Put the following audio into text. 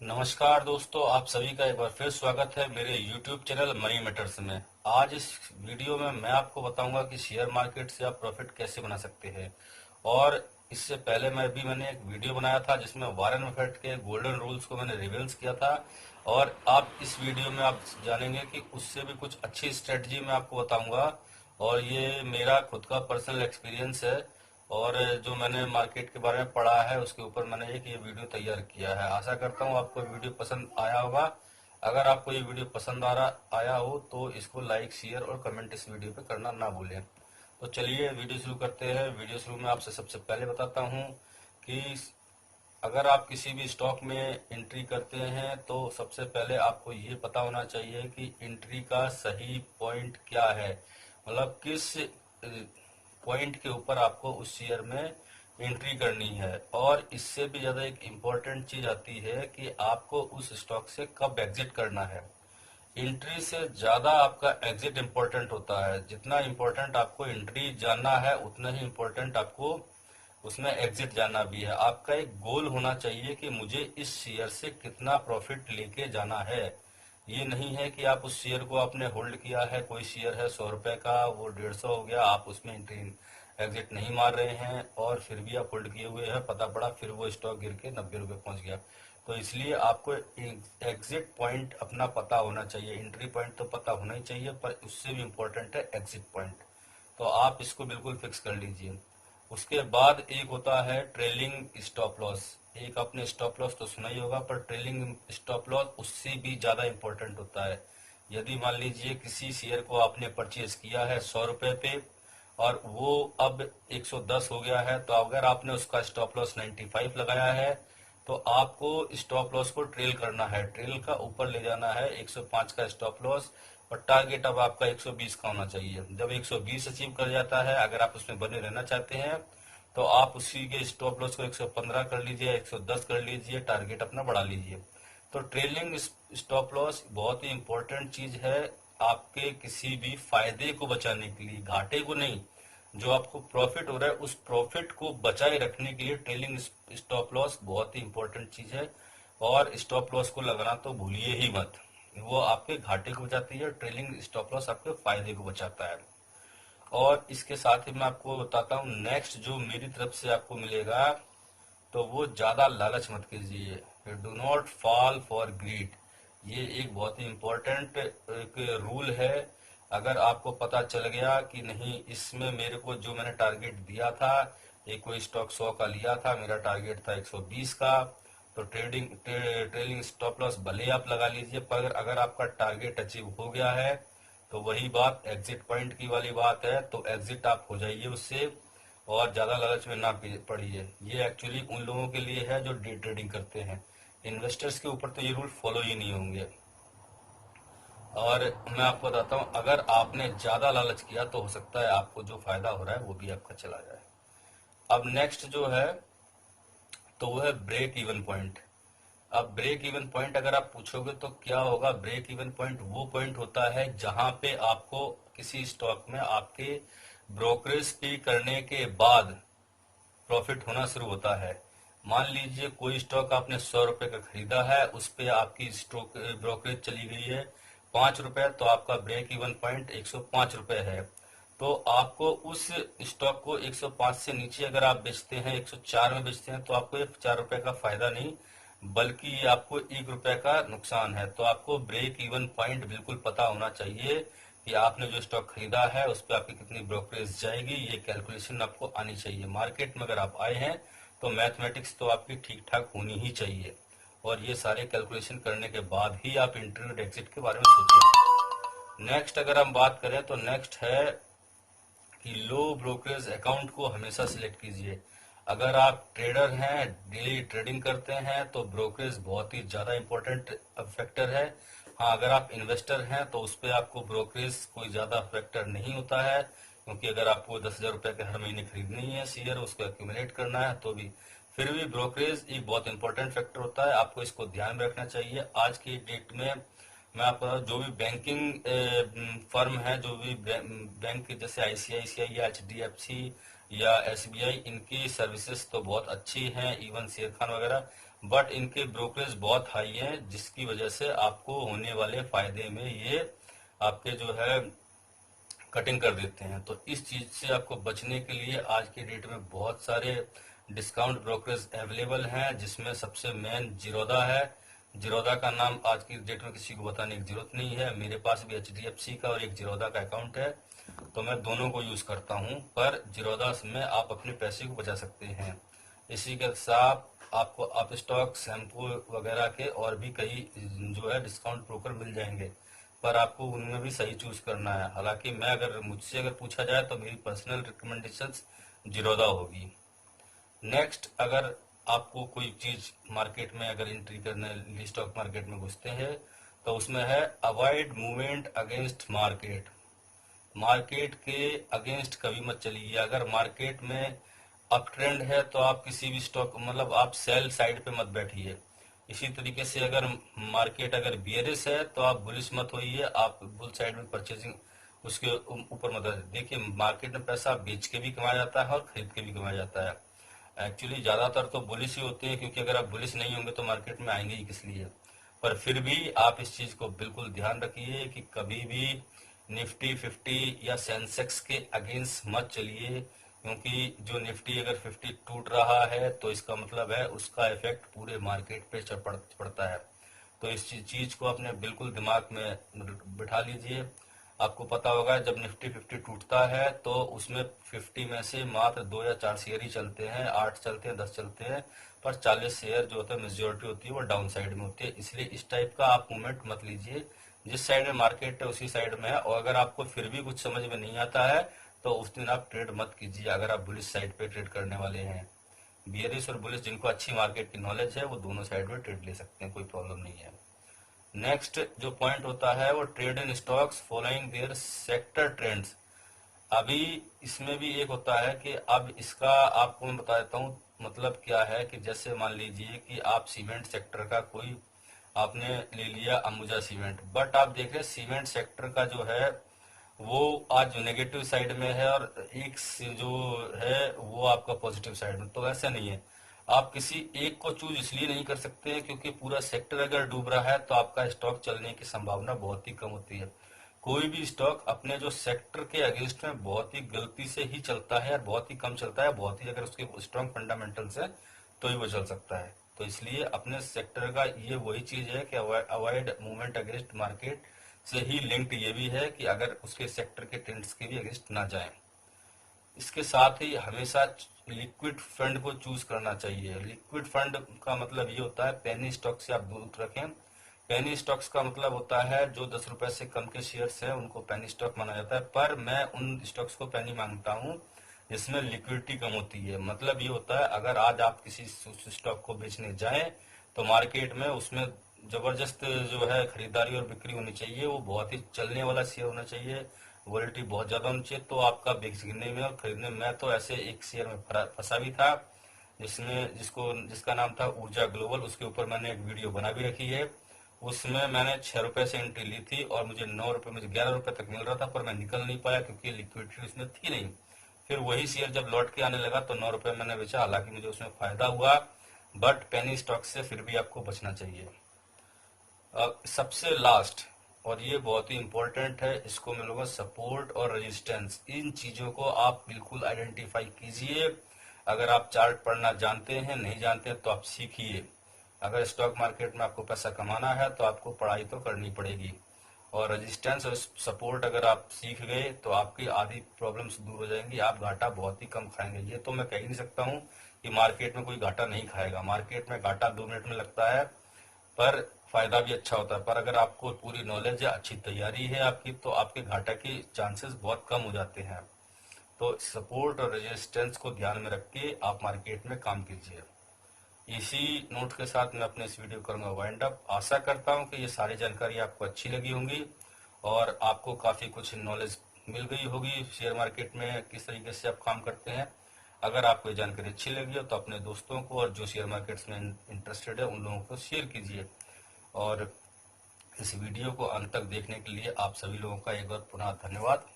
नमस्कार दोस्तों, आप सभी का एक बार फिर स्वागत है मेरे YouTube चैनल मनी मैटर्स में। आज इस वीडियो में मैं आपको बताऊंगा कि शेयर मार्केट से आप प्रॉफिट कैसे बना सकते हैं। और इससे पहले मैंने एक वीडियो बनाया था जिसमें वॉरेन बफेट के गोल्डन रूल्स को मैंने रिवील्स किया था। और आप इस वीडियो में आप जानेंगे कि उससे भी कुछ अच्छी स्ट्रेटजी मैं आपको बताऊंगा। और ये मेरा खुद का पर्सनल एक्सपीरियंस है और जो मैंने मार्केट के बारे में पढ़ा है उसके ऊपर मैंने ये वीडियो तैयार किया है। आशा करता हूँ आपको वीडियो पसंद आया होगा। अगर आपको ये वीडियो पसंद आया हो तो इसको लाइक शेयर और कमेंट इस वीडियो पे करना ना भूलें। तो चलिए वीडियो शुरू करते हैं। वीडियो शुरू में आपसे सबसे पहले बताता हूँ कि अगर आप किसी भी स्टॉक में एंट्री करते हैं तो सबसे पहले आपको ये पता होना चाहिए कि एंट्री का सही पॉइंट क्या है, मतलब किस पॉइंट के ऊपर आपको उस शेयर में एंट्री करनी है। और इससे भी ज़्यादा एक इम्पोर्टेंट चीज़ आती है कि आपको उस स्टॉक से कब एग्जिट करना है। एंट्री से ज़्यादा आपका एग्जिट इम्पोर्टेंट होता है। जितना इम्पोर्टेंट आपको एंट्री जानना है उतना ही इम्पोर्टेंट आपको उसमें एग्जिट जाना भी है। आपका एक गोल होना चाहिए कि मुझे इस शेयर से कितना प्रॉफिट लेके जाना है। ये नहीं है कि आप उस शेयर को आपने होल्ड किया है, कोई शेयर है 100 रुपए का, वो 150 हो गया, आप उसमें एंट्री एग्जिट नहीं मार रहे हैं और फिर भी आप होल्ड किए हुए हैं, पता पड़ा फिर वो स्टॉक गिर के 90 रुपए पहुंच गया। तो इसलिए आपको एग्जिट पॉइंट अपना पता होना चाहिए। एंट्री पॉइंट तो पता होना ही चाहिए, पर उससे भी इम्पोर्टेंट है एग्जिट पॉइंट। तो आप इसको बिल्कुल फिक्स कर लीजिए। उसके बाद एक होता है ट्रेलिंग स्टॉप लॉस। एक आपने स्टॉप लॉस तो सुना ही होगा, पर ट्रेलिंग स्टॉप लॉस उससे भी ज्यादा इम्पोर्टेंट होता है। यदि मान लीजिए किसी शेयर को आपने परचेज किया है 100 रुपए पे और वो अब 110 हो गया है, तो अगर आपने उसका स्टॉप लॉस 95 लगाया है तो आपको स्टॉप लॉस को ट्रेल करना है, ट्रेल का ऊपर ले जाना है। 105 का स्टॉप लॉस और टारगेट अब आपका 120 का होना चाहिए। जब 120 अचीव कर जाता है, अगर आप उसमें बने रहना चाहते हैं तो आप उसी के स्टॉप लॉस को 115 कर लीजिए, 110 कर लीजिए, टारगेट अपना बढ़ा लीजिए। तो ट्रेलिंग स्टॉप लॉस बहुत ही इंपॉर्टेंट चीज है आपके किसी भी फायदे को बचाने के लिए, घाटे को नहीं। जो आपको प्रॉफिट हो रहा है उस प्रॉफिट को बचाए रखने के लिए ट्रेलिंग स्टॉप लॉस बहुत ही इंपॉर्टेंट चीज है। और स्टॉप लॉस को लगाना तो भूलिए ही मत। वो आपके घाटे को बचाती है, ट्रेलिंग स्टॉप लॉस आपके फायदे को बचाता है। और इसके साथ ही मैं आपको बताता हूँ नेक्स्ट जो मेरी तरफ से आपको मिलेगा, तो वो ज्यादा लालच मत कीजिए। Do not fall for greed. ये एक बहुत ही इम्पोर्टेंट एक रूल है। अगर आपको पता चल गया कि नहीं, इसमें मेरे को जो मैंने टारगेट दिया था, एक कोई स्टॉक 100 का लिया था, मेरा टारगेट था 120 का, तो ट्रेलिंग स्टॉप लॉस भले आप लगा लीजिए, पर अगर आपका टारगेट अचीव हो गया है तो वही बात एग्जिट पॉइंट की वाली बात है, तो एग्जिट आप हो जाइए उससे और ज्यादा लालच में ना पड़िए। ये एक्चुअली उन लोगों के लिए है जो डे ट्रेडिंग करते हैं। इन्वेस्टर्स के ऊपर तो ये रूल फॉलो ही नहीं होंगे। और मैं आपको बताता हूँ, अगर आपने ज्यादा लालच किया तो हो सकता है आपको जो फायदा हो रहा है वो भी आपका चला जाए। अब नेक्स्ट जो है तो वो है ब्रेक इवन पॉइंट। अब ब्रेक इवन पॉइंट अगर आप पूछोगे तो क्या होगा, ब्रेक इवन पॉइंट वो पॉइंट होता है जहां पे आपको किसी स्टॉक में आपके ब्रोकरेज पे करने के बाद प्रॉफिट होना शुरू होता है। मान लीजिए कोई स्टॉक आपने 100 रुपए का खरीदा है, उस पे आपकी स्टॉक ब्रोकरेज चली गई है 5 रुपए, तो आपका ब्रेक इवन पॉइंट 105 रुपए है। तो आपको उस स्टॉक को 105 से नीचे अगर आप बेचते हैं, 104 में बेचते हैं, तो आपको ये 4 रुपए का फायदा नहीं बल्कि ये आपको 1 रुपए का नुकसान है। तो आपको ब्रेक इवन पॉइंट बिल्कुल पता होना चाहिए कि आपने जो स्टॉक खरीदा है उस पर आपकी कितनी ब्रोकरेज जाएगी। ये कैलकुलेशन आपको आनी चाहिए। मार्केट में अगर आप आए हैं तो मैथमेटिक्स तो आपकी ठीक ठाक होनी ही चाहिए। और ये सारे कैलकुलेशन करने के बाद ही आप इंटरनेट एग्जिट के बारे में सोचें। नेक्स्ट अगर हम बात करें तो नेक्स्ट है कि लो ब्रोकरेज अकाउंट को हमेशा सिलेक्ट कीजिए। अगर आप ट्रेडर हैं, डेली ट्रेडिंग करते हैं, तो ब्रोकरेज बहुत ही ज्यादा इंपॉर्टेंट फैक्टर है। हाँ, अगर आप इन्वेस्टर हैं तो उस पर आपको ब्रोकरेज कोई ज्यादा फैक्टर नहीं होता है, क्योंकि अगर आपको 10,000 रुपए के हर महीने खरीदनी है शेयर, उसको एक्यूमुलेट करना है, तो भी फिर भी ब्रोकरेज एक बहुत इंपॉर्टेंट फैक्टर होता है। आपको इसको ध्यान में रखना चाहिए। आज की डेट में मैं आपको जो भी बैंकिंग फर्म है, जो भी बैंक जैसे आईसीआईसीआई या एचडीएफसी या एसबीआई, इनकी सर्विसेज तो बहुत अच्छी हैं, इवन शेर खान वगैरह। बट इनके ब्रोकरेज बहुत हाई है, जिसकी वजह से आपको होने वाले फायदे में ये आपके जो है कटिंग कर देते हैं। तो इस चीज से आपको बचने के लिए आज के डेट में बहुत सारे डिस्काउंट ब्रोकरेज अवेलेबल हैं, जिसमें सबसे मेन जीरोधा है। जीरोधा का नाम आज की डेट में किसी को बताने की जरूरत नहीं है। मेरे पास भी HDFC का और एक जीरोधा का अकाउंट है, तो मैं दोनों को यूज करता हूं। पर जीरोधा में आप अपने पैसे को बचा सकते हैं। इसी के साथ आपको अप स्टॉक, शैम्पू वगैरह के और भी कई जो है डिस्काउंट ब्रोकर मिल जाएंगे, पर आपको उनमें भी सही चूज करना है। हालांकि मुझसे अगर पूछा जाए तो मेरी पर्सनल रिकमेंडेशंस जीरोधा होगी। नेक्स्ट, अगर आपको कोई चीज मार्केट में अगर एंट्री करने स्टॉक मार्केट में घुसते हैं, तो उसमें है avoid movement against market. Market के अगेंस्ट कभी मत चलिए। अगर मार्केट में अप ट्रेंड है तो आप किसी भी स्टॉक मतलब आप सेल साइड पे मत बैठिए। इसी तरीके से अगर मार्केट अगर बियरिश है तो आप बुलिश मत होइए, आप बुल साइड में परचेजिंग उसके ऊपर मत देखिए। मार्केट में पैसा बेच के भी कमाया जाता है और खरीद के भी कमाया जाता है। एक्चुअली ज्यादातर तो बुलिश ही होते हैं, क्योंकि अगर आप बुलिश नहीं होंगे तो मार्केट में आएंगे ही किस लिए। पर फिर भी आप इस चीज को बिल्कुल ध्यान रखिए कि कभी भी निफ्टी 50 या सेंसेक्स के अगेंस्ट मत चलिए, क्योंकि जो निफ्टी अगर 50 टूट रहा है तो इसका मतलब है उसका इफेक्ट पूरे मार्केट पे पड़ता है। तो इस चीज को अपने बिल्कुल दिमाग में बिठा लीजिए। आपको पता होगा जब निफ्टी 50 टूटता है तो उसमें 50 में से मात्र 2 या 4 शेयर ही चलते हैं, 8 चलते हैं, 10 चलते हैं, पर 40 शेयर जो होता है मेजोरिटी होती है वो डाउन साइड में होती है। इसलिए इस टाइप का आप मूवमेंट मत लीजिए। जिस साइड में मार्केट है उसी साइड में है, और अगर आपको फिर भी कुछ समझ में नहीं आता है तो उस दिन आप ट्रेड मत कीजिए, अगर आप बुलिश साइड पे ट्रेड करने वाले हैं। बियरिश और बुलिश जिनको अच्छी मार्केट की नॉलेज है वो दोनों साइड में ट्रेड ले सकते हैं, कोई प्रॉब्लम नहीं है। नेक्स्ट जो पॉइंट होता है वो trade in stocks following their sector trends. अभी इसमें भी एक होता है कि अब इसका आपको मैं बता देता हूँ मतलब क्या है। कि जैसे मान लीजिए कि आप सीमेंट सेक्टर का कोई आपने ले लिया अंबुजा सीमेंट, बट आप देख रहे हैं सीमेंट सेक्टर का जो है वो आज नेगेटिव साइड में है और एक जो है वो आपका पॉजिटिव साइड में। तो ऐसा नहीं है, आप किसी एक को चूज इसलिए नहीं कर सकते हैं क्योंकि पूरा सेक्टर अगर डूब रहा है तो आपका स्टॉक चलने की संभावना बहुत ही कम होती है। कोई भी स्टॉक अपने जो सेक्टर के अगेंस्ट में बहुत ही गलती से ही चलता है और बहुत ही कम चलता है, बहुत ही अगर उसके स्ट्रॉन्ग फंडामेंटल्स है तो ही वो चल सकता है। तो इसलिए अपने सेक्टर का ये वही चीज है कि अवॉइड मूवमेंट अगेंस्ट मार्केट से ही लिंक्ड ये भी है कि अगर उसके सेक्टर के ट्रेंड्स के भी अगेंस्ट ना जाए। इसके साथ ही हमेशा लिक्विड फंड को चूज करना चाहिए। लिक्विड फंड का मतलब ये होता है पेनी स्टॉक से आप दूर रखें। पेनी स्टॉक्स का मतलब होता है जो 10 रुपए से कम के शेयर्स हैं उनको पेनी स्टॉक माना जाता है, पर मैं उन स्टॉक्स को पेनी मानता हूँ जिसमें लिक्विडिटी कम होती है। मतलब ये होता है अगर आज आप किसी स्टॉक को बेचने जाएं तो मार्केट में उसमें जबरदस्त जो है खरीदारी और बिक्री होनी चाहिए, वो बहुत ही चलने वाला शेयर होना चाहिए, वॉलिटी बहुत ज्यादा होनी चाहिए, तो आपका बेचने में और खरीदने में। मैं तो ऐसे एक शेयर में फंसा भी था जिसका नाम था ऊर्जा ग्लोबल। उसके ऊपर मैंने एक वीडियो बना भी रखी है। उसमें मैंने 6 रुपए से एंट्री ली थी और मुझे 9 रुपए, मुझे 11 रुपए तक मिल रहा था, पर मैं निकल नहीं पाया क्योंकि लिक्विडिटी उसमें थी नहीं। फिर वही शेयर जब लौट के आने लगा तो 9 रुपए मैंने बेचा, हालांकि मुझे उसमें फायदा हुआ। बट पेनी स्टॉक से फिर भी आपको बचना चाहिए। अब सबसे लास्ट, और ये बहुत ही इंपॉर्टेंट है, इसको मिलूंगा सपोर्ट और रेजिस्टेंस। इन चीजों को आप बिल्कुल आइडेंटिफाई कीजिए। अगर आप चार्ट पढ़ना जानते हैं, नहीं जानते हैं तो आप सीखिए। अगर स्टॉक मार्केट में आपको पैसा कमाना है तो आपको पढ़ाई तो करनी पड़ेगी। और रेजिस्टेंस और सपोर्ट अगर आप सीख गए तो आपकी आधी प्रॉब्लम्स दूर हो जाएंगी, आप घाटा बहुत ही कम खाएंगे। ये तो मैं कह ही नहीं सकता हूँ कि मार्केट में कोई घाटा नहीं खाएगा। मार्केट में घाटा 2 मिनट में लगता है, पर फायदा भी अच्छा होता है। पर अगर आपको पूरी नॉलेज है, अच्छी तैयारी है आपकी, तो आपके घाटा के चांसेस बहुत कम हो जाते हैं। तो सपोर्ट और रेजिस्टेंस को ध्यान में रख के आप मार्केट में काम कीजिए। इसी नोट के साथ मैं अपने इस वीडियो करूंगा वाइंड अप। आशा करता हूं कि ये सारी जानकारी आपको अच्छी लगी होंगी और आपको काफी कुछ नॉलेज मिल गई होगी शेयर मार्केट में किस तरीके से आप काम करते हैं। अगर आपको ये जानकारी अच्छी लगी हो तो अपने दोस्तों को और जो शेयर मार्केट्स में इंटरेस्टेड है उन लोगों को शेयर कीजिए। और इस वीडियो को अंत तक देखने के लिए आप सभी लोगों का एक बार पुनः धन्यवाद।